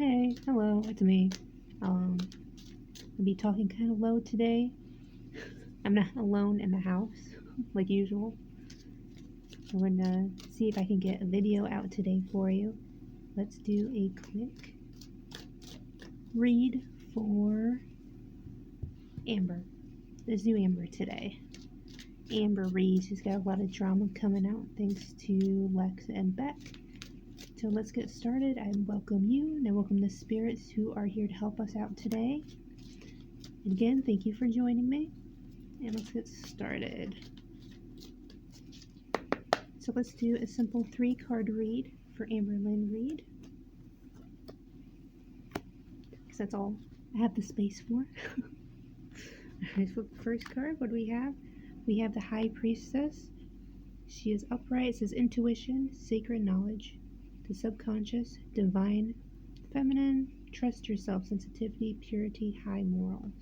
Hey, hello, it's me. I'll be talking kind of low today. I'm not alone in the house, like usual. I'm gonna see if I can get a video out today for you. Let's do a quick read for Amber. Let's do Amber today. Amber reads. She's got a lot of drama coming out thanks to Lex and Beck. So let's get started. I welcome you and I welcome the spirits who are here to help us out today. And again, thank you for joining me. And let's get started. So let's do a simple 3-card read for Amberlynn Reed. Because that's all I have the space for. Alright, so first card, what do we have? We have the High Priestess. She is upright. It says intuition, sacred knowledge, the subconscious, divine, feminine, trust yourself, sensitivity, purity, high morals.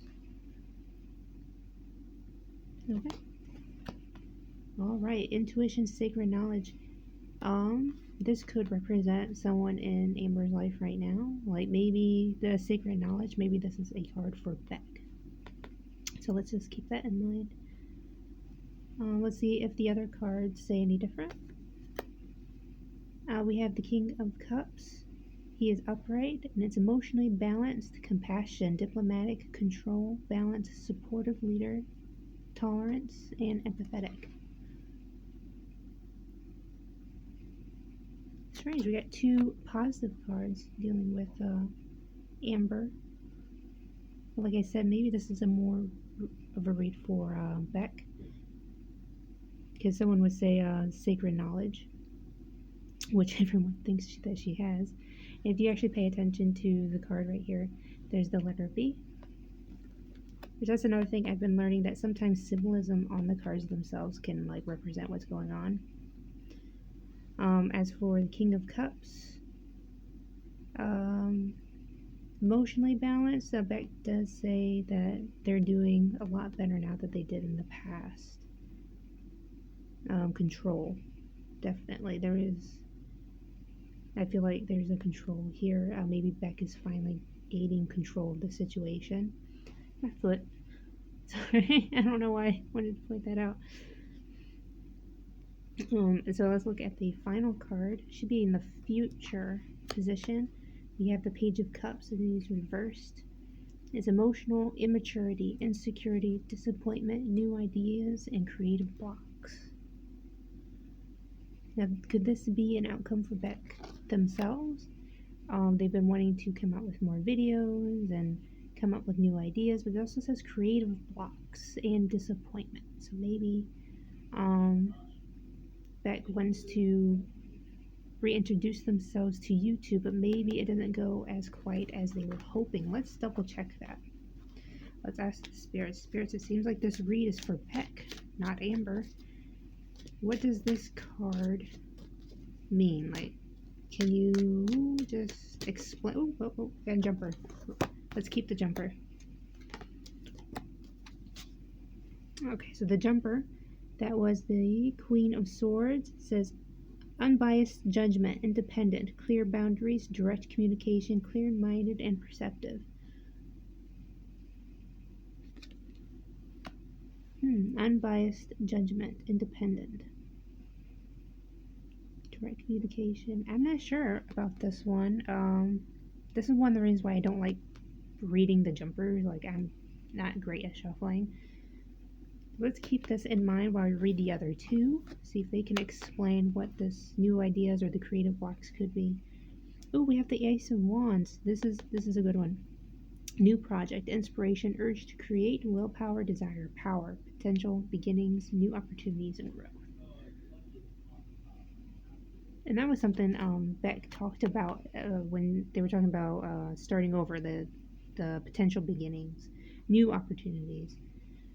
Okay. Alright, intuition, sacred knowledge. This could represent someone in Amber's life right now. Like maybe the sacred knowledge, maybe this is a card for Beck. So let's just keep that in mind. Let's see if the other cards say any different. We have the King of Cups. He is upright and it's emotionally balanced, compassion, diplomatic, control, balance, supportive leader, tolerance, and empathetic. Strange, we got 2 positive cards dealing with Amber. But like I said, maybe this is a more of a read for Beck. Because someone would say sacred knowledge, which everyone thinks that she has. And if you actually pay attention to the card right here, there's the letter B. Which that's another thing I've been learning, that sometimes symbolism on the cards themselves can like represent what's going on. As for the King of Cups, emotionally balanced, Beck does say that they're doing a lot better now than they did in the past. Control, definitely. I feel like there's a control here. Maybe Beck is finally gaining control of the situation. My foot. Sorry, I don't know why I wanted to point that out. So let's look at the final card. Should be in the future position. We have the Page of Cups, and it is reversed. It's emotional immaturity, insecurity, disappointment, new ideas, and creative blocks. Now, could this be an outcome for Beck themselves? They've been wanting to come out with more videos and come up with new ideas, but it also says creative blocks and disappointment. So maybe Beck wants to reintroduce themselves to YouTube, but maybe it doesn't go as quite as they were hoping. Let's double check that. Let's ask the spirits. Spirits, it seems like this read is for Beck, not Amber. What does this card mean? Like, can you just explain? Oh, and jumper. Let's keep the jumper. Okay, so the jumper, that was the Queen of Swords. It says unbiased judgment, independent, clear boundaries, direct communication, clear-minded and perceptive. Unbiased judgment, independent, direct communication. I'm not sure about this one. This is one of the reasons why I don't like reading the jumpers. Like, I'm not great at shuffling. Let's keep this in mind while we read the other 2. See if they can explain what this new ideas or the creative blocks could be. Oh, we have the Ace of Wands. This is a good one. New project, inspiration, urge to create, willpower, desire, power, potential, beginnings, new opportunities, and growth. And that was something Beck talked about when they were talking about starting over, the potential beginnings, new opportunities.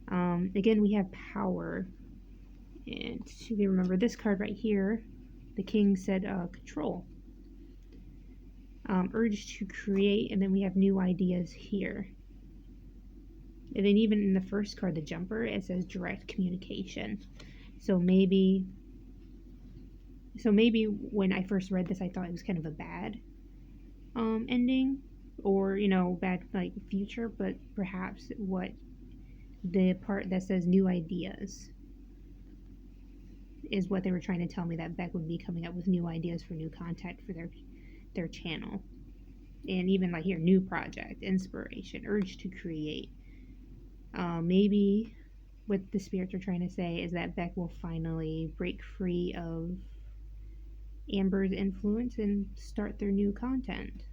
Again, we have power. And should we remember this card right here? The King said control. Urge to create, and then we have new ideas here. And then even in the first card, the jumper, it says direct communication. So maybe when I first read this, I thought it was kind of a bad ending, or bad like future, but perhaps what the part that says new ideas is what they were trying to tell me, that Beck would be coming up with new ideas for new content for their channel. And even like here, new project, inspiration, urge to create. Maybe what the spirits are trying to say is that Beck will finally break free of Amber's influence and start their new content.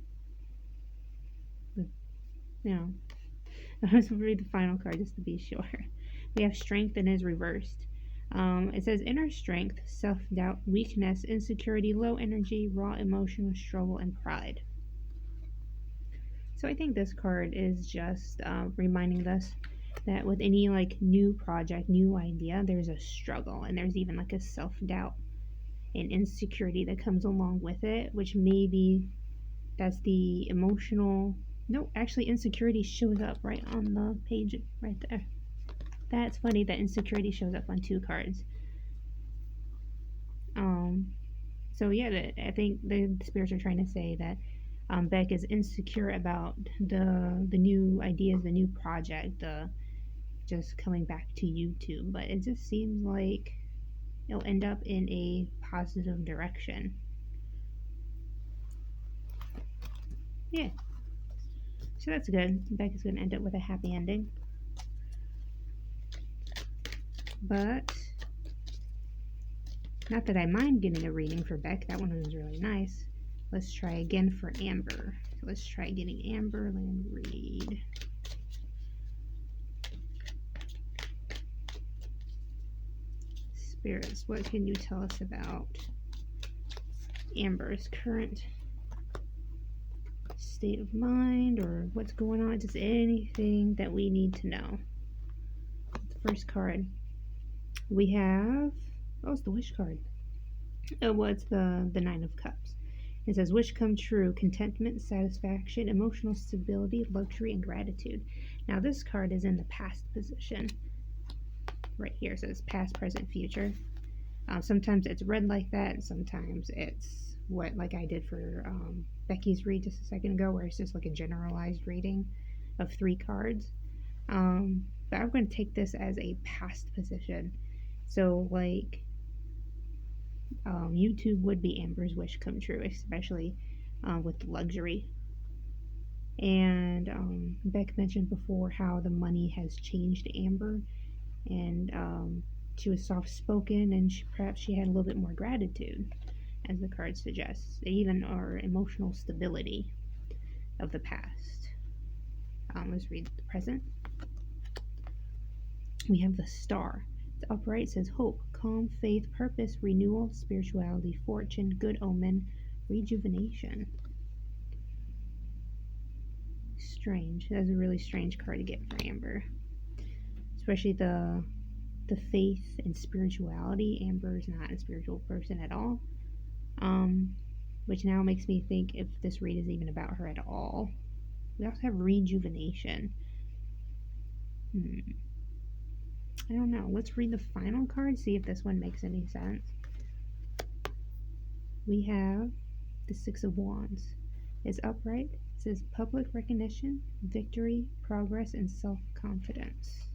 But, I was going to read the final card just to be sure. We have strength and is reversed. It says inner strength, self-doubt, weakness, insecurity, low energy, raw emotional struggle, and pride. So I think this card is just reminding us that with any like new project, new idea, there's a struggle, and there's even like a self-doubt and insecurity that comes along with it, which maybe that's the emotional. No, actually, insecurity shows up right on the page right there. That's funny that insecurity shows up on 2 cards. So yeah, I think the spirits are trying to say that Beck is insecure about the new ideas, the new project, the just coming back to YouTube. But it just seems like it'll end up in a positive direction. Yeah. So that's good. Beck is going to end up with a happy ending. But not that I mind getting a reading for Beck. That one was really nice. Let's try again for Amber. So let's try getting Amberlynn read. Spirits, what can you tell us about Amber's current state of mind, or what's going on? Just anything that we need to know. The first card we have, it's the wish card. It's the 9 of Cups. It says, wish come true, contentment, satisfaction, emotional stability, luxury, and gratitude. Now this card is in the past position. Right here it says past, present, future. Sometimes it's read like that, and sometimes it's what like I did for Becky's read just a second ago, where it's just like a generalized reading of 3 cards. But I'm going to take this as a past position. So like YouTube would be Amber's wish come true, especially with the luxury. And Beck mentioned before how the money has changed Amber, and she was soft-spoken, and perhaps she had a little bit more gratitude, as the card suggests, even our emotional stability of the past. Let's read the present. We have the Star. It's upright, says hope, calm, faith, purpose, renewal, spirituality, fortune, good omen, rejuvenation. Strange. That's a really strange card to get for Amber, especially the faith and spirituality. Amber is not a spiritual person at all, which now makes me think if this read is even about her at all. We also have rejuvenation. I don't know. Let's read the final card, see if this one makes any sense. We have the 6 of Wands. It's upright. It says public recognition, victory, progress, and self-confidence.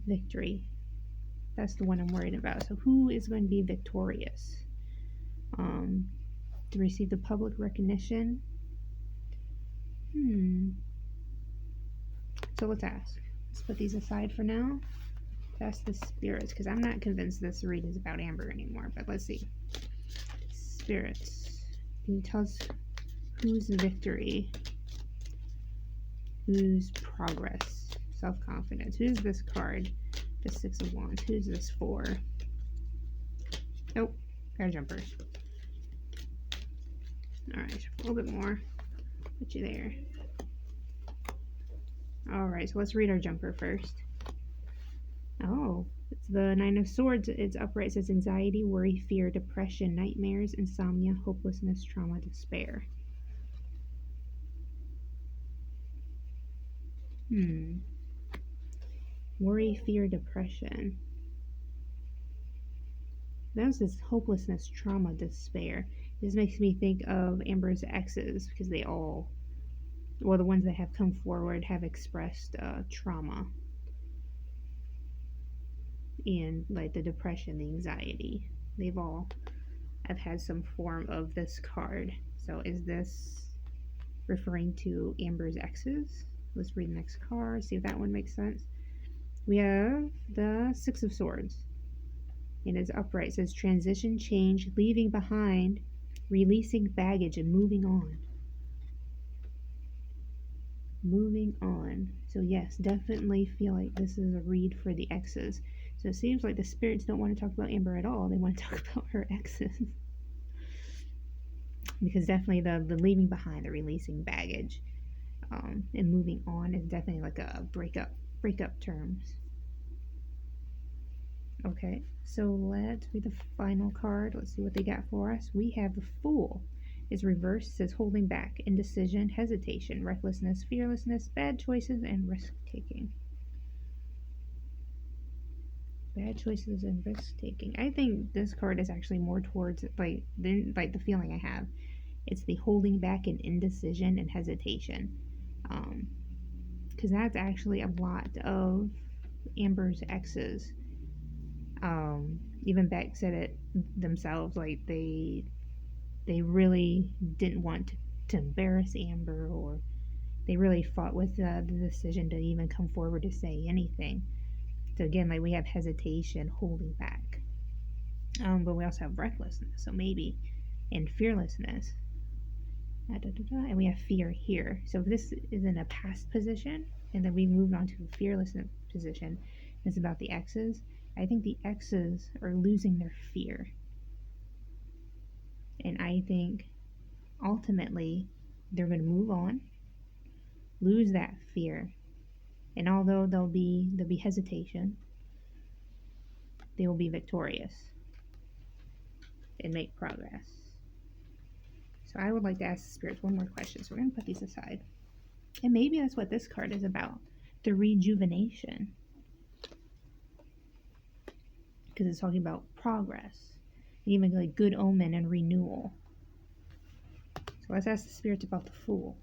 Victory. That's the one I'm worried about. So who is going to be victorious? To receive the public recognition? So let's ask. Let's put these aside for now. That's the spirits, because I'm not convinced this read is about Amber anymore, but let's see. Spirits, can you tell us whose victory, whose progress, self-confidence? Who's this card? The 6 of Wands. Who's this for? Nope, got a jumper. Alright, a little bit more. Put you there. Alright, so let's read our jumper first. Oh, it's the 9 of Swords. It's upright. It says anxiety, worry, fear, depression, nightmares, insomnia, hopelessness, trauma, despair. Worry, fear, depression. That was this hopelessness, trauma, despair. This makes me think of Amber's exes because they all, well, the ones that have come forward have expressed trauma and like the depression, the anxiety. They've all have had some form of this card. So is this referring to Amber's exes? Let's read the next card, see if that one makes sense. We have the Six of Swords. And it's upright. It says transition, change, leaving behind, releasing baggage, and moving on. Moving on. So yes, definitely feel like this is a read for the exes. So it seems like the spirits don't want to talk about Amber at all. They want to talk about her exes. Because definitely the leaving behind, the releasing baggage, and moving on is definitely like a breakup terms. Okay, so let's read the final card. Let's see what they got for us. We have the Fool. Is reversed, says holding back, indecision, hesitation, recklessness, fearlessness, bad choices, and risk taking. Bad choices and risk taking. I think this card is actually more towards like the feeling I have. It's the holding back and indecision and hesitation, because that's actually a lot of Amber's exes. Even Beck said it themselves, like they really didn't want to embarrass Amber, or they really fought with the decision to even come forward to say anything. So again, like we have hesitation, holding back, but we also have recklessness, so maybe, and fearlessness, and we have fear here. So if this is in a past position, and then we moved on to a fearlessness position, it's about the exes. I think the exes are losing their fear, and I think ultimately they're going to move on, lose that fear, and although there'll be hesitation, they will be victorious and make progress. So I would like to ask the spirits one more question. So we're going to put these aside, and maybe that's what this card is about, the rejuvenation, because it's talking about progress, even like good omen and renewal. So let's ask the spirits about the Fool.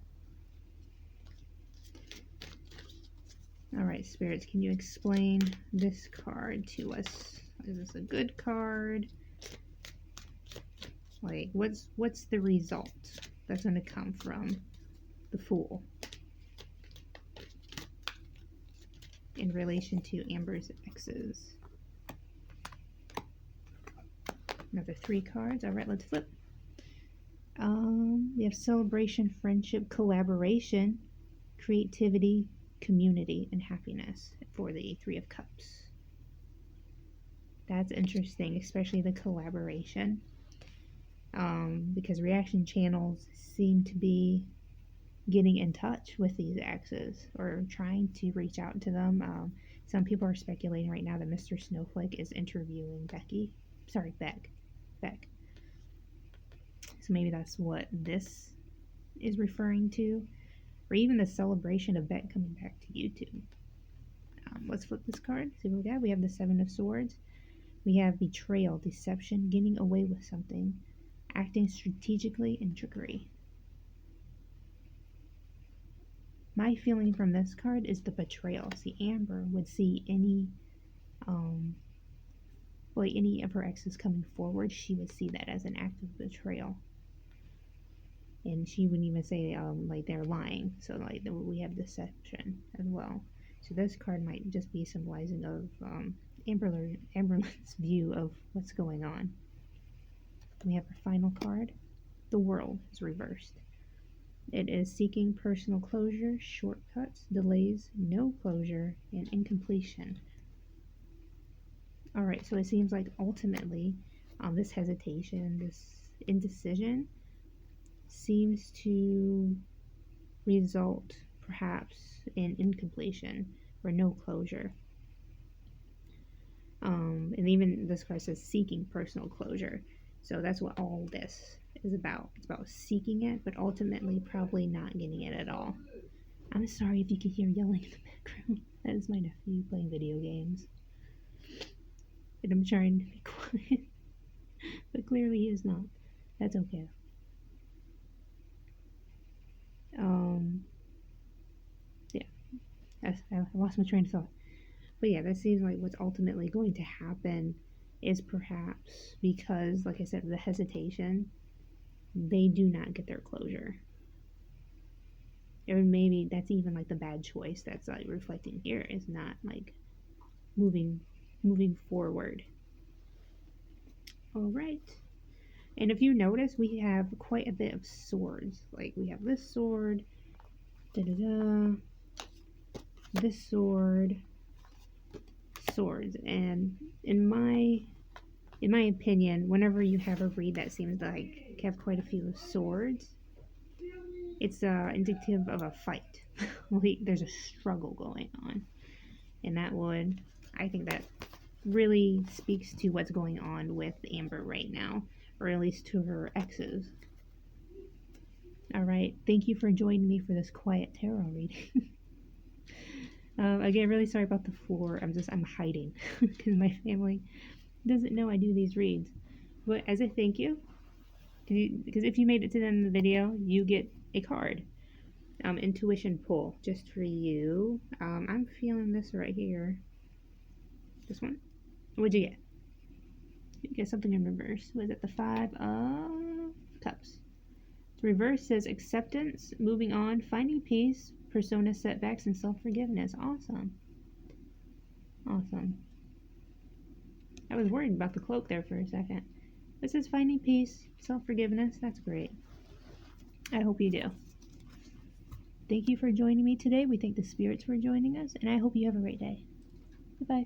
All right, spirits, can you explain this card to us? Is this a good card? Like, what's the result that's going to come from the Fool in relation to Amber's exes? Another 3 cards. All right, let's flip. We have celebration, friendship, collaboration, creativity, community, and happiness for the 3 of Cups. That's interesting, especially the collaboration, because reaction channels seem to be getting in touch with these exes or trying to reach out to them. Some people are speculating right now that Mr. Snowflake is interviewing Beck. So maybe that's what this is referring to, or even the celebration of Beck coming back to YouTube. Let's flip this card, see what we got. We have the 7 of Swords. We have betrayal, deception, getting away with something, acting strategically, and trickery. My feeling from this card is the betrayal. See, Amber would see any of her exes coming forward, she would see that as an act of betrayal. And she wouldn't even say like they're lying. So like we have deception as well. So this card might just be symbolizing of Amberlynn's view of what's going on. We have our final card. The World is reversed. It is seeking personal closure, shortcuts, delays, no closure, and incompletion. Alright, so it seems like ultimately this hesitation, this indecision, seems to result perhaps in incompletion or no closure. And even this card says seeking personal closure. So that's what all this is about. It's about seeking it, but ultimately probably not getting it at all. I'm sorry if you can hear yelling in the background. That is my nephew playing video games. And I'm trying to be quiet, but clearly he is not. That's okay. Um, yeah, I lost my train of thought. But yeah, that seems like what's ultimately going to happen is perhaps because, like I said, the hesitation, they do not get their closure. Or maybe that's even like the bad choice that's like reflecting here is not like moving moving forward. All right. And if you notice, we have quite a bit of swords. Like we have this sword, da da da, this sword, swords. And in my opinion, whenever you have a read that seems to like have quite a few swords, it's indicative of a fight. Like there's a struggle going on, and that would, I think that really speaks to what's going on with Amber right now, or at least to her exes. All right, thank you for joining me for this quiet tarot reading. Again, really sorry about the floor. I'm hiding because my family doesn't know I do these reads. But as a thank you, because if you made it to the end of the video, you get a card. Intuition pull just for you. I'm feeling this right here. This one. What'd you get? You get something in reverse. Was it the Five of Cups? The reverse says acceptance, moving on, finding peace, persona setbacks, and self-forgiveness. Awesome. Awesome. I was worried about the cloak there for a second. This is finding peace, self-forgiveness. That's great. I hope you do. Thank you for joining me today. We thank the spirits for joining us, and I hope you have a great day. Goodbye.